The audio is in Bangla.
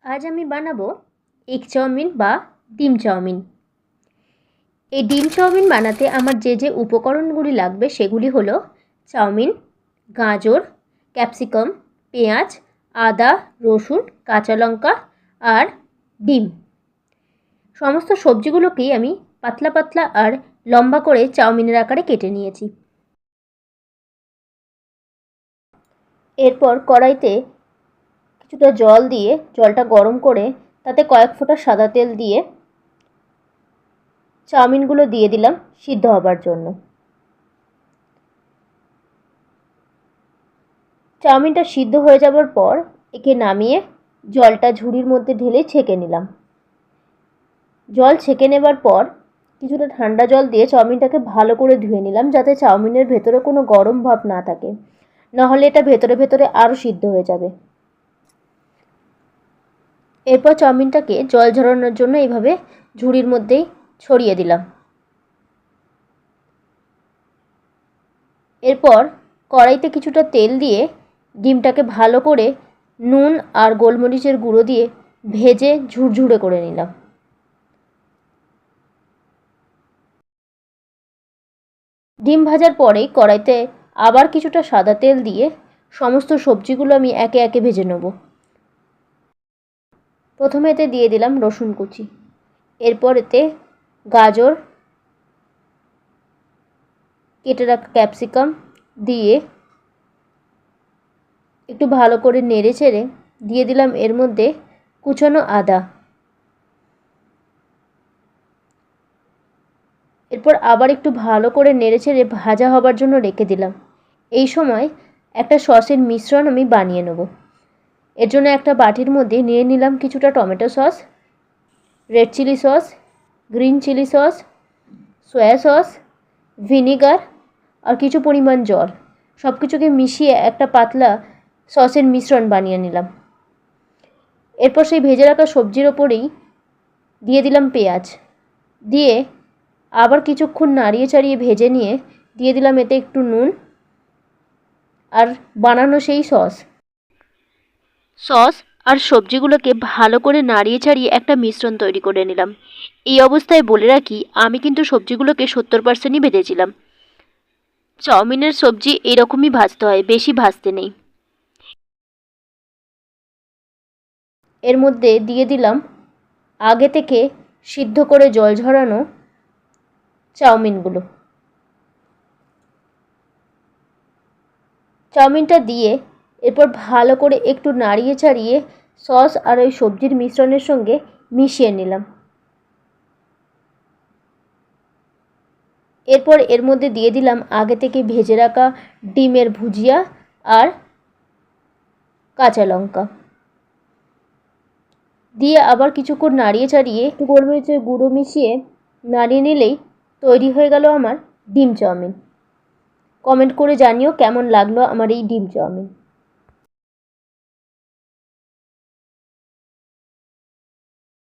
আজ আমি বানাবো এগ চাউমিন বা ডিম চাউমিন। এই ডিম চাউমিন বানাতে আমার যে যে উপকরণগুলি লাগবে সেগুলি হলো চাউমিন, গাজর, ক্যাপসিকাম, পেঁয়াজ, আদা, রসুন, কাঁচা লঙ্কা আর ডিম। সমস্ত সবজিগুলোকেই আমি পাতলা পাতলা আর লম্বা করে চাউমিনের আকারে কেটে নিয়েছি। এরপর কড়াইতে কিছুটা জল দিয়ে জলটা গরম করে তাতে কয়েক ফোঁটা সাদা তেল দিয়ে চাউমিনগুলো দিয়ে দিলাম সিদ্ধ হবার জন্য। চাউমিনটা সিদ্ধ হয়ে যাবার পর একে নামিয়ে জলটা ঝুড়ির মধ্যে ঢেলে ছেঁকে নিলাম। জল ছেঁকে নেবার পর কিছুটা ঠান্ডা জল দিয়ে চাউমিনটাকে ভালো করে ধুয়ে নিলাম, যাতে চাউমিনের ভেতরে কোনো গরম ভাব না থাকে, নাহলে এটা ভেতরে ভেতরে আরও সিদ্ধ হয়ে যাবে। এরপর চাউমিনটাকে জল ঝরানোর জন্য এইভাবে ঝুড়ির মধ্যেই ছড়িয়ে দিলাম। এরপর কড়াইতে কিছুটা তেল দিয়ে ডিমটাকে ভালো করে নুন আর গোলমরিচের গুঁড়ো দিয়ে ভেজে ঝুরঝুরে করে নিলাম। ডিম ভাজার পরেই কড়াইতে আবার কিছুটা সাদা তেল দিয়ে সমস্ত সবজিগুলো আমি একে একে ভেজে নেব। প্রথমে এতে দিয়ে দিলাম রসুন কুচি, এরপর এতে গাজর, কেটে রাখা ক্যাপসিকাম দিয়ে একটু ভালো করে নেড়ে চেড়ে দিয়ে দিলাম এর মধ্যে কুচানো আদা। এরপর আবার একটু ভালো করে নেড়ে চেড়ে ভাজা হবার জন্য রেখে দিলাম। এই সময় একটা সসের মিশ্রণ আমি বানিয়ে নেব। এর জন্য একটা বাটির মধ্যে নিয়ে নিলাম কিছুটা tomato sauce, red chilli sauce, green chilli sauce, soya sauce, vinegar আর কিছু পরিমাণ জল। সব কিছুকে মিশিয়ে একটা পাতলা সসের মিশ্রণ বানিয়ে নিলাম। এরপর সেই ভেজে রাখা সবজির ওপরেই দিয়ে দিলাম পেঁয়াজ, দিয়ে আবার কিছুক্ষণ নাড়িয়ে চাড়িয়ে ভেজে নিয়ে দিয়ে দিলাম এতে একটু নুন আর বানানো সেই সস আর সবজিগুলোকে ভালো করে নাড়িয়ে চাড়িয়ে একটা মিশ্রণ তৈরি করে নিলাম। এই অবস্থায় বলে রাখি, আমি কিন্তু সবজিগুলোকে 70%ই ভেজেছিলাম। চাউমিনের সবজি এরকমই ভাজতে হয়, বেশি ভাজতে নেই। এর মধ্যে দিয়ে দিলাম আগে থেকে সিদ্ধ করে জল ঝরানো চাউমিনটা দিয়ে এরপর ভালো করে একটু নাড়িয়ে চাড়িয়ে সস আর ওই সবজির মিশ্রণের সঙ্গে মিশিয়ে নিলাম। এরপর এর মধ্যে দিয়ে দিলাম আগে থেকে ভেজে রাখা ডিমের ভুজিয়া আর কাঁচা লঙ্কা দিয়ে আবার কিছুক্ষণ নাড়িয়ে চাড়িয়ে একটু গোলমরিচের গুঁড়ো মিশিয়ে নাড়িয়ে নিলেই তৈরি হয়ে গেল আমার ডিম চাউমিন। কমেন্ট করে জানিও কেমন লাগলো আমার এই ডিম চাউমিন।